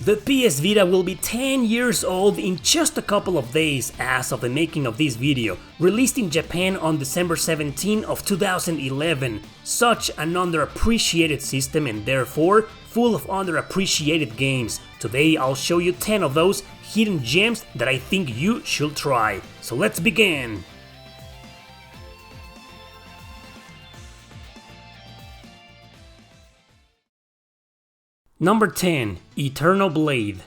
The PS Vita will be 10 years old in just a couple of days as of the making of this video, released in Japan on December 17 of 2011. Such an underappreciated system and therefore full of underappreciated games. Today I'll show you 10 of those hidden gems that I think you should try. So let's begin! Number 10. Eternal Blade.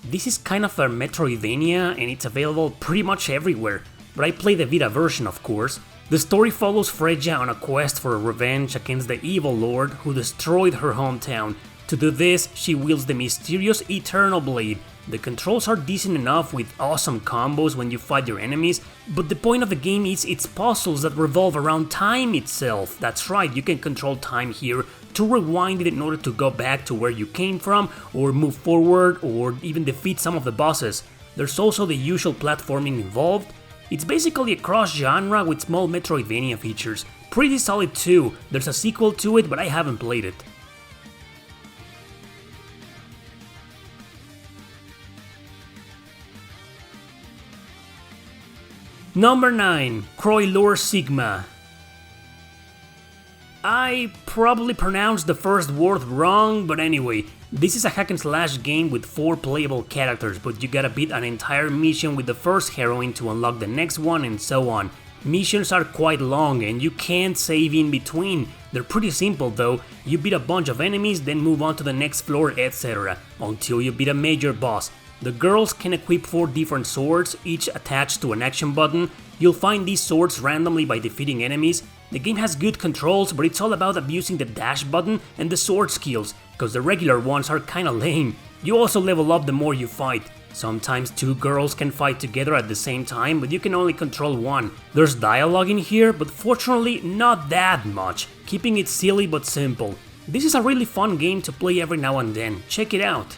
This is kind of a Metroidvania and it's available pretty much everywhere, but I play the Vita version of course. The story follows Freya on a quest for revenge against the evil lord who destroyed her hometown. To do this, she wields the mysterious Eternal Blade. The controls are decent enough with awesome combos when you fight your enemies, but the point of the game is its puzzles that revolve around time itself. That's right, you can control time here to rewind it in order to go back to where you came from, or move forward, or even defeat some of the bosses. There's also the usual platforming involved. It's basically a cross-genre with small Metroidvania features. Pretty solid too. There's a sequel to it, but I haven't played it. Number 9. Kerolor Sigma. I probably pronounced the first word wrong, but anyway, this is a hack and slash game with 4 playable characters, but you gotta beat an entire mission with the first heroine to unlock the next one and so on. Missions are quite long and you can't save in between. They're pretty simple though, you beat a bunch of enemies then move on to the next floor etc. until you beat a major boss. The girls can equip 4 different swords, each attached to an action button. You'll find these swords randomly by defeating enemies. The game has good controls, but it's all about abusing the dash button and the sword skills, cause the regular ones are kinda lame. You also level up the more you fight. Sometimes 2 girls can fight together at the same time, but you can only control one. There's dialogue in here, but fortunately not that much, keeping it silly but simple. This is a really fun game to play every now and then, check it out.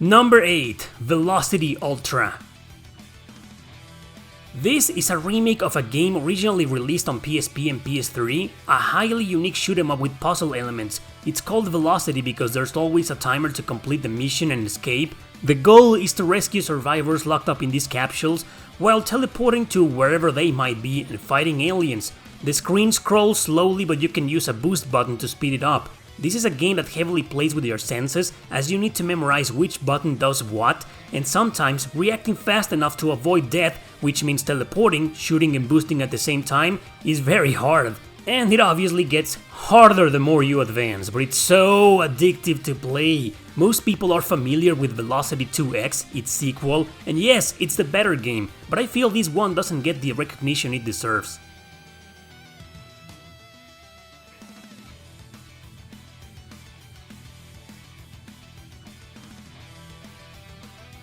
Number 8. Velocity Ultra. This is a remake of a game originally released on PSP and PS3, a highly unique shoot 'em up with puzzle elements. It's called Velocity because there's always a timer to complete the mission and escape. The goal is to rescue survivors locked up in these capsules while teleporting to wherever they might be and fighting aliens. The screen scrolls slowly, but you can use a boost button to speed it up. This is a game that heavily plays with your senses, as you need to memorize which button does what, and sometimes reacting fast enough to avoid death, which means teleporting, shooting and boosting at the same time, is very hard. And it obviously gets harder the more you advance, but it's so addictive to play. Most people are familiar with Velocity 2X, its sequel, and yes, it's the better game, but I feel this one doesn't get the recognition it deserves.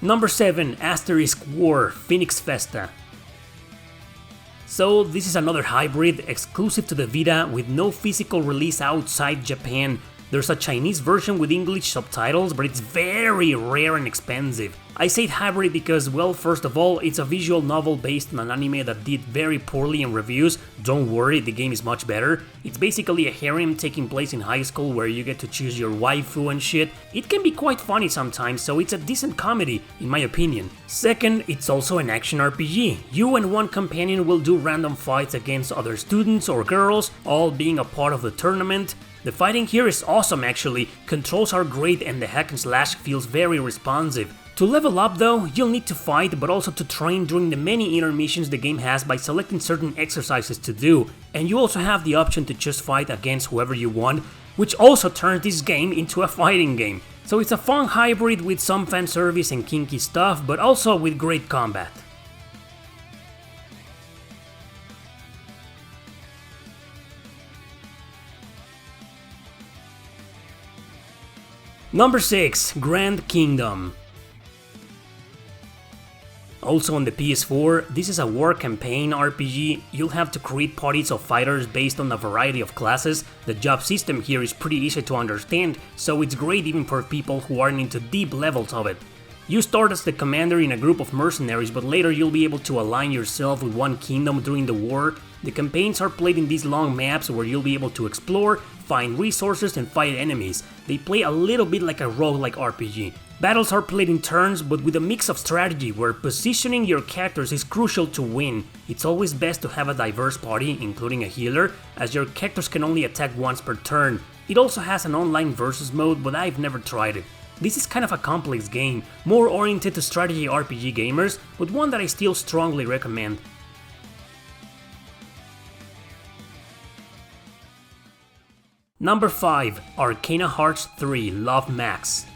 Number 7. Asterisk War Phoenix Festa. So this is another hybrid exclusive to the Vita with no physical release outside Japan. There's a Chinese version with English subtitles, but it's very rare and expensive. I say hybrid because, well, first of all, it's a visual novel based on an anime that did very poorly in reviews. Don't worry, the game is much better. It's basically a harem taking place in high school where you get to choose your waifu and shit. It can be quite funny sometimes, so it's a decent comedy, in my opinion. Second, it's also an action RPG. You and one companion will do random fights against other students or girls, all being a part of the tournament. The fighting here is awesome actually, controls are great and the hack and slash feels very responsive. To level up though, you'll need to fight but also to train during the many intermissions the game has by selecting certain exercises to do, and you also have the option to just fight against whoever you want, which also turns this game into a fighting game. So it's a fun hybrid with some fan service and kinky stuff, but also with great combat. Number 6. Grand Kingdom. Also on the PS4, this is a war campaign RPG. You'll have to create parties of fighters based on a variety of classes. The job system here is pretty easy to understand, so it's great even for people who aren't into deep levels of it. You start as the commander in a group of mercenaries, but later you'll be able to align yourself with one kingdom during the war. The campaigns are played in these long maps where you'll be able to explore, find resources, and fight enemies. They play a little bit like a roguelike RPG. Battles are played in turns, but with a mix of strategy where positioning your characters is crucial to win. It's always best to have a diverse party, including a healer, as your characters can only attack once per turn. It also has an online versus mode, but I've never tried it. This is kind of a complex game, more oriented to strategy RPG gamers, but one that I still strongly recommend. Number 5. Arcana Hearts 3 Love Max.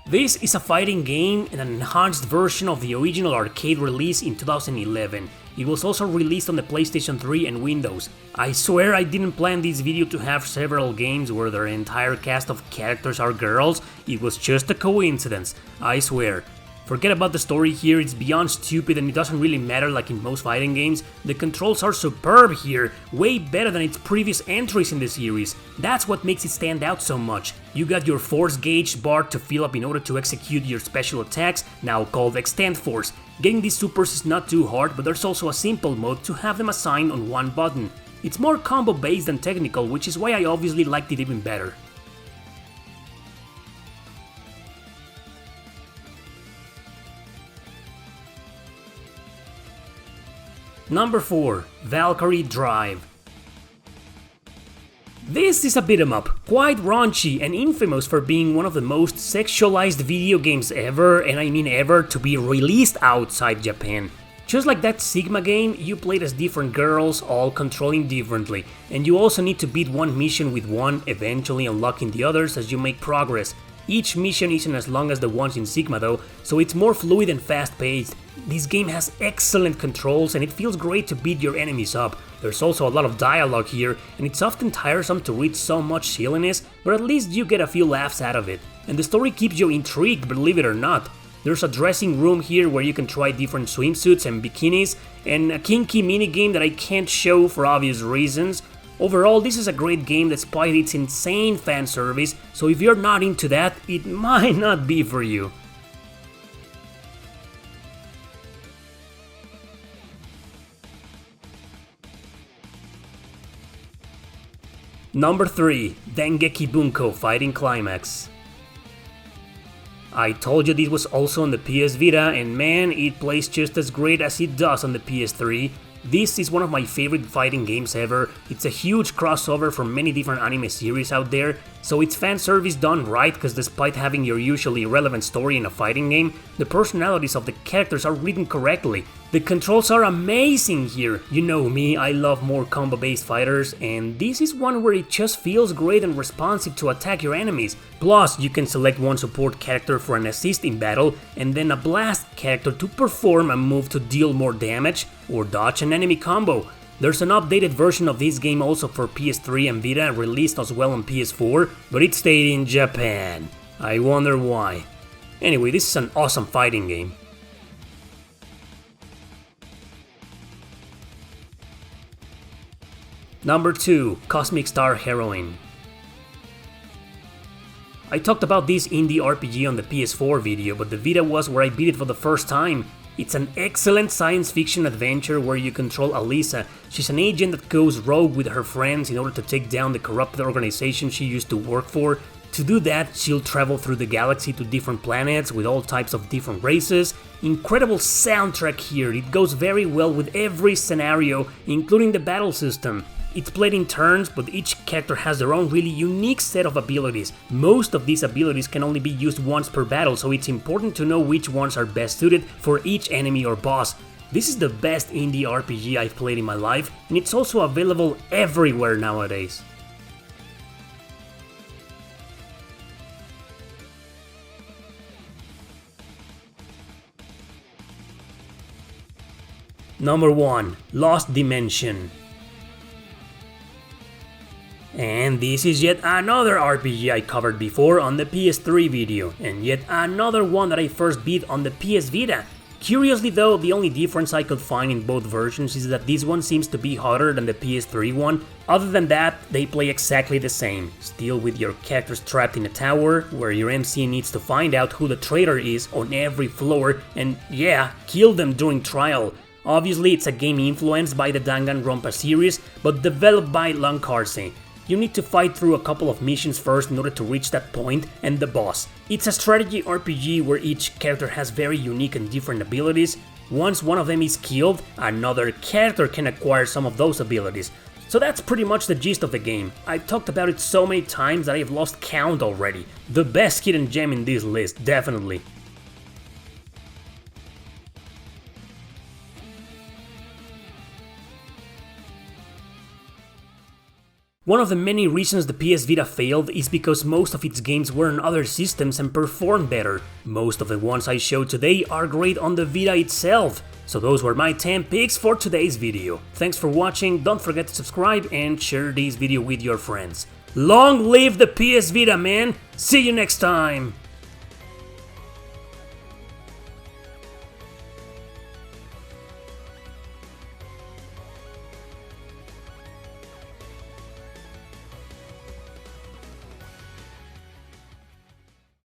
This is a fighting game and an enhanced version of the original arcade release in 2011. It was also released on the PlayStation 3 and Windows. I swear I didn't plan this video to have several games where their entire cast of characters are girls. It was just a coincidence, I swear. Forget about the story here, it's beyond stupid and it doesn't really matter like in most fighting games. The controls are superb here, way better than its previous entries in the series. That's what makes it stand out so much. You got your force gauge bar to fill up in order to execute your special attacks, now called Extend Force. Getting these supers is not too hard, but there's also a simple mode to have them assigned on one button. It's more combo based than technical, which is why I obviously liked it even better. Number 4. Valkyrie Drive. This is a beat 'em up, quite raunchy and infamous for being one of the most sexualized video games ever, and I mean ever, to be released outside Japan. Just like that Sigma game, you played as different girls, all controlling differently, and you also need to beat one mission with one, eventually unlocking the others as you make progress. Each mission isn't as long as the ones in Sigma though, so it's more fluid and fast-paced. This game has excellent controls and it feels great to beat your enemies up. There's also a lot of dialogue here, and it's often tiresome to read so much silliness, but at least you get a few laughs out of it. And the story keeps you intrigued, believe it or not. There's a dressing room here where you can try different swimsuits and bikinis, and a kinky minigame that I can't show for obvious reasons. Overall, this is a great game despite its insane fan service, so if you're not into that, it might not be for you. Number 3. Dengeki Bunko Fighting Climax. I told you this was also on the PS Vita, and man, it plays just as great as it does on the PS3. This is one of my favorite fighting games ever. It's a huge crossover from many different anime series out there, so it's fan service done right, because despite having your usually irrelevant story in a fighting game, the personalities of the characters are written correctly. The controls are amazing here. You know me, I love more combo-based fighters, and this is one where it just feels great and responsive to attack your enemies. Plus, you can select one support character for an assist in battle, and then a blast character to perform a move to deal more damage or dodge an enemy combo. There's an updated version of this game also for PS3 and Vita, released as well on PS4, but it stayed in Japan. I wonder why. Anyway, this is an awesome fighting game. Number 2. Cosmic Star Heroine. I talked about this indie RPG on the PS4 video, but the Vita was where I beat it for the first time. It's an excellent science fiction adventure where you control Alisa. She's an agent that goes rogue with her friends in order to take down the corrupted organization she used to work for. To do that, she'll travel through the galaxy to different planets with all types of different races. Incredible soundtrack here, it goes very well with every scenario, including the battle system. It's played in turns, but each character has their own really unique set of abilities. Most of these abilities can only be used once per battle, so it's important to know which ones are best suited for each enemy or boss. This is the best indie RPG I've played in my life, and it's also available everywhere nowadays. Number 1. Lost Dimension. And this is yet another RPG I covered before on the PS3 video, and yet another one that I first beat on the PS Vita. Curiously though, the only difference I could find in both versions is that this one seems to be hotter than the PS3 one. Other than that, they play exactly the same, still with your characters trapped in a tower, where your MC needs to find out who the traitor is on every floor and yeah, kill them during trial. Obviously it's a game influenced by the Danganronpa series, but developed by Lancarse. You need to fight through a couple of missions first in order to reach that point and the boss. It's a strategy RPG where each character has very unique and different abilities. Once one of them is killed, another character can acquire some of those abilities. So that's pretty much the gist of the game. I've talked about it so many times that I've lost count already. The best hidden gem in this list, definitely. One of the many reasons the PS Vita failed is because most of its games were on other systems and performed better. Most of the ones I showed today are great on the Vita itself. So those were my 10 picks for today's video. Thanks for watching, don't forget to subscribe and share this video with your friends. Long live the PS Vita, man! See you next time!